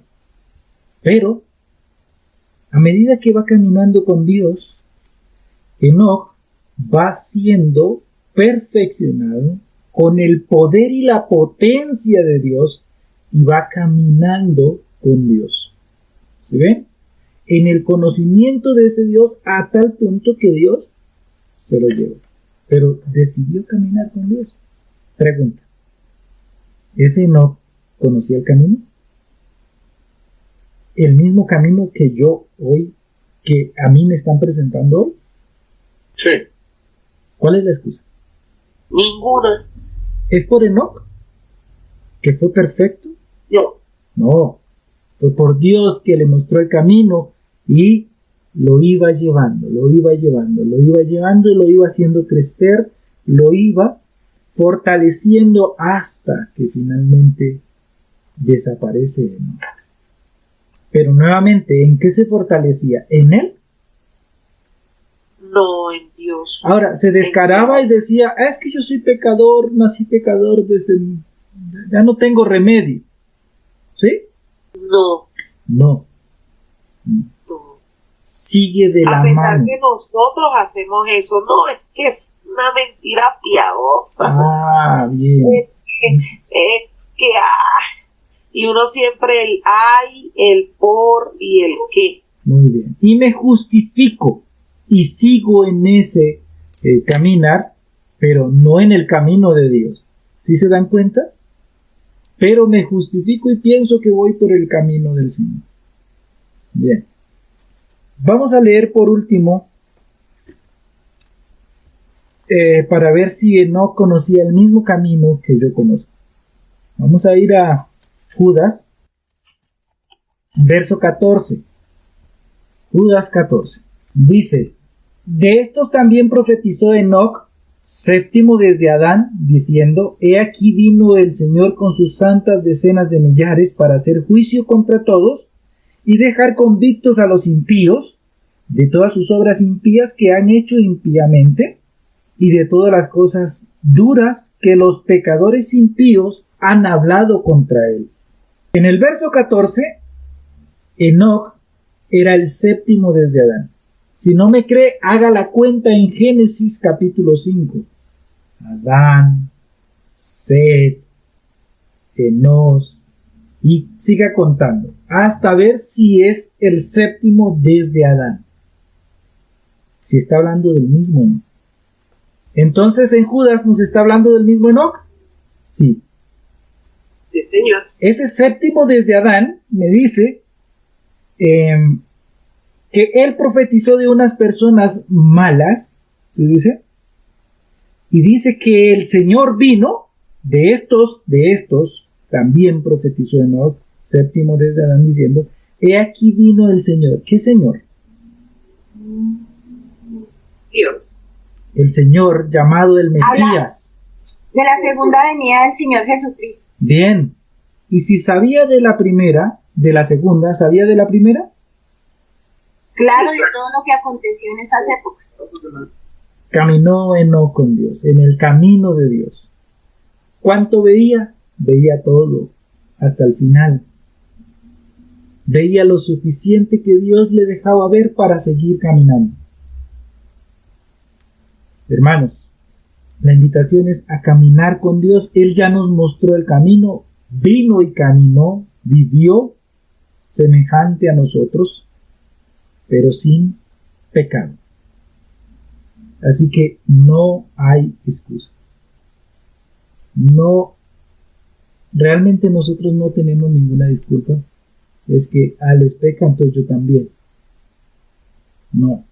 Pero, a medida que va caminando con Dios, Enoc va siendo perfeccionado con el poder y la potencia de Dios y va caminando con Dios. ¿Sí ven? En el conocimiento de ese Dios a tal punto que Dios se lo llevó. Pero decidió caminar con Dios. Pregunta, ¿ese Enoc conocía el camino? ¿El mismo camino que yo hoy, que a mí me están presentando hoy? Sí. ¿Cuál es la excusa? Ninguna. ¿Es por Enoc? ¿Que fue perfecto? No. No, fue por Dios que le mostró el camino y lo iba llevando, lo iba haciendo crecer, lo iba fortaleciendo hasta que finalmente desaparece Enoc. Pero nuevamente, ¿en qué se fortalecía? ¿En él? No, en Dios. Ahora, se descaraba y decía, es que yo soy pecador, nací pecador ya no tengo remedio. ¿Sí? No. No. No. Sigue de la A pesar mano. que nosotros hacemos eso, no, es que es una mentira piadosa. Ah, bien. Es que y uno siempre el hay, el por y el qué. Muy bien. Y me justifico y sigo en ese caminar, pero no en el camino de Dios. ¿Sí se dan cuenta? Pero me justifico y pienso que voy por el camino del Señor. Bien. Vamos a leer por último para ver si Enoc conocía el mismo camino que yo conozco. Vamos a ir a Judas, verso 14. Judas 14. Dice, de estos también profetizó Enoc, séptimo desde Adán, diciendo, he aquí vino el Señor con sus santas decenas de millares para hacer juicio contra todos y dejar convictos a los impíos de todas sus obras impías que han hecho impíamente y de todas las cosas duras que los pecadores impíos han hablado contra él. En el verso 14, Enoc era el séptimo desde Adán. Si no me cree, haga la cuenta en Génesis capítulo 5. Adán, Set, Enos, y siga contando, hasta ver si es el séptimo desde Adán. Si está hablando del mismo Enoc. Entonces, ¿en Judas nos está hablando del mismo Enoc? Sí. Sí, señor. Ese séptimo desde Adán me dice que él profetizó de unas personas malas, ¿se dice? Y dice que el Señor vino, de estos, también profetizó Enoc, séptimo desde Adán, diciendo, he aquí vino el Señor. ¿Qué Señor? Dios. El Señor llamado el Mesías. De la segunda venida del Señor Jesucristo. Bien. Y si sabía de la primera, de la segunda, ¿sabía de la primera? Claro, de todo lo que aconteció en esas épocas. Caminó Enoc con Dios, en el camino de Dios. ¿Cuánto veía? Veía todo, hasta el final. Veía lo suficiente que Dios le dejaba ver para seguir caminando. Hermanos, la invitación es a caminar con Dios. Él ya nos mostró el camino, vino y caminó, vivió semejante a nosotros, pero sin pecado. Así que no hay excusa. No, realmente nosotros no tenemos ninguna disculpa. Es que les peca, entonces yo también. No.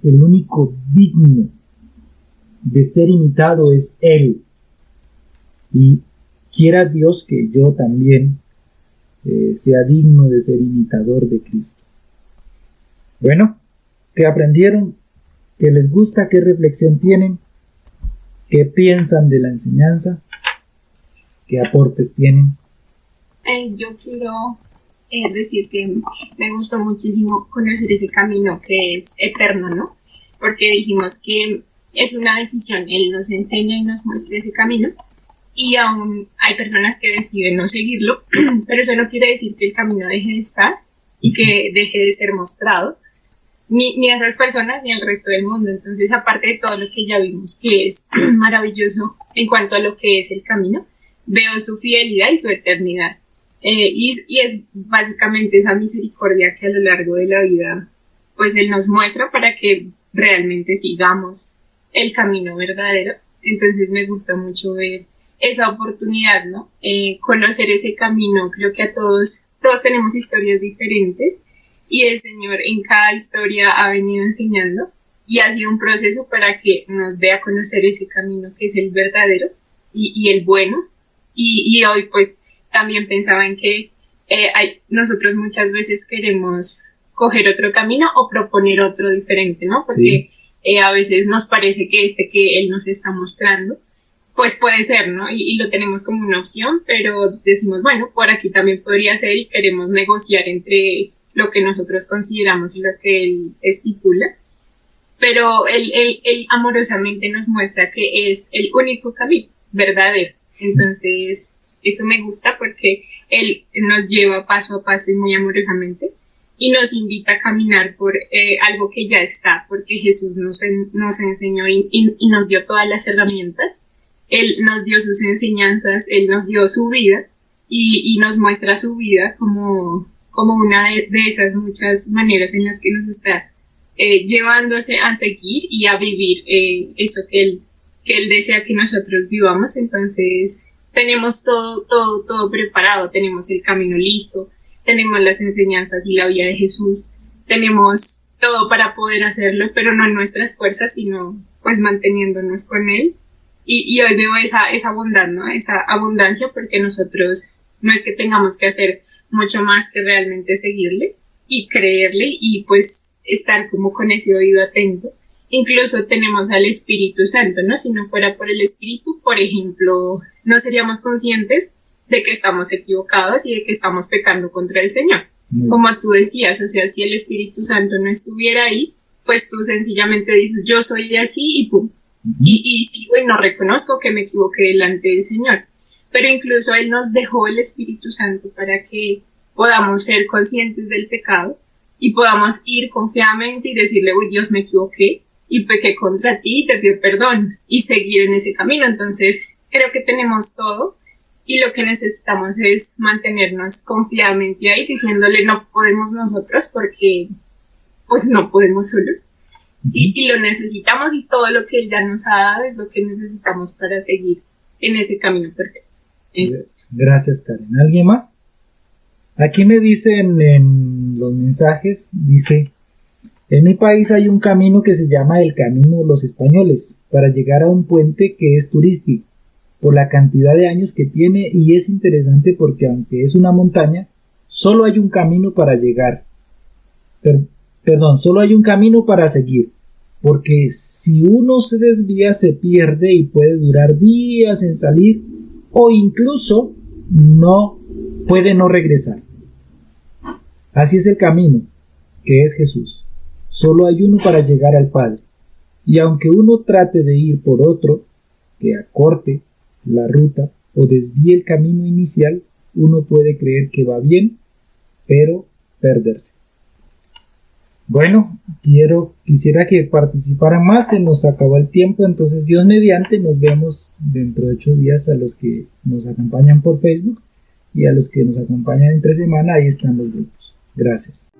El único digno de ser imitado es Él. Y quiera Dios que yo también sea digno de ser imitador de Cristo. Bueno, ¿qué aprendieron? ¿Qué les gusta? ¿Qué reflexión tienen? ¿Qué piensan de la enseñanza? ¿Qué aportes tienen? Yo quiero decir que me gustó muchísimo conocer ese camino que es eterno, ¿no? Porque dijimos que es una decisión, Él nos enseña y nos muestra ese camino y aún hay personas que deciden no seguirlo, pero eso no quiere decir que el camino deje de estar y que deje de ser mostrado, ni a esas personas ni al resto del mundo. Entonces, aparte de todo lo que ya vimos, que es maravilloso en cuanto a lo que es el camino, veo su fidelidad y su eternidad. Y es básicamente esa misericordia que a lo largo de la vida, pues Él nos muestra para que realmente sigamos el camino verdadero. Entonces me gusta mucho ver esa oportunidad, ¿no? Conocer ese camino. Creo que a todos tenemos historias diferentes y el Señor en cada historia ha venido enseñando y ha sido un proceso para que nos dé a conocer ese camino que es el verdadero y el bueno. Y hoy pues también pensaba en que nosotros muchas veces queremos coger otro camino o proponer otro diferente, ¿no? Porque a veces nos parece que que Él nos está mostrando, pues puede ser, ¿no? Y lo tenemos como una opción, pero decimos, bueno, por aquí también podría ser y queremos negociar entre lo que nosotros consideramos y lo que Él estipula. Pero él amorosamente nos muestra que es el único camino verdadero. Entonces, eso me gusta porque Él nos lleva paso a paso y muy amorosamente y nos invita a caminar por algo que ya está, porque Jesús nos enseñó y nos dio todas las herramientas. Él nos dio sus enseñanzas, Él nos dio su vida y nos muestra su vida como una de esas muchas maneras en las que nos está llevándose a seguir y a vivir eso que él desea que nosotros vivamos. Entonces tenemos todo preparado, tenemos el camino listo, tenemos las enseñanzas y la vida de Jesús, tenemos todo para poder hacerlo, pero no en nuestras fuerzas, sino pues manteniéndonos con Él. Y hoy veo esa bondad, ¿no? Esa abundancia, porque nosotros no es que tengamos que hacer mucho más que realmente seguirle y creerle y pues estar como con ese oído atento. Incluso tenemos al Espíritu Santo, ¿no? Si no fuera por el Espíritu, por ejemplo, no seríamos conscientes de que estamos equivocados y de que estamos pecando contra el Señor. Como tú decías, o sea, si el Espíritu Santo no estuviera ahí, pues tú sencillamente dices, yo soy así y pum. Y sigo y no reconozco que me equivoqué delante del Señor. Pero incluso Él nos dejó el Espíritu Santo para que podamos ser conscientes del pecado y podamos ir confiadamente y decirle, uy, Dios, me equivoqué y pequé contra ti y te pido perdón y seguir en ese camino. Entonces creo que tenemos todo y lo que necesitamos es mantenernos confiadamente ahí diciéndole, no podemos nosotros porque pues no podemos solos. Y lo necesitamos y todo lo que Él ya nos ha dado es lo que necesitamos para seguir en ese camino perfecto. Eso. Gracias, Karen. ¿Alguien más? Aquí me dicen en los mensajes, dice, en mi país hay un camino que se llama el Camino de los Españoles para llegar a un puente que es turístico por la cantidad de años que tiene y es interesante porque aunque es una montaña, solo hay un camino para llegar. Solo hay un camino para seguir, porque si uno se desvía se pierde y puede durar días en salir o incluso puede no regresar. Así es el camino, que es Jesús. Solo hay uno para llegar al Padre. Y aunque uno trate de ir por otro, que acorte la ruta o desvíe el camino inicial, uno puede creer que va bien, pero perderse. Bueno, quisiera que participaran más, se nos acabó el tiempo, entonces Dios mediante, nos vemos dentro de 8 días a los que nos acompañan por Facebook y a los que nos acompañan entre semana, ahí están los grupos. Gracias.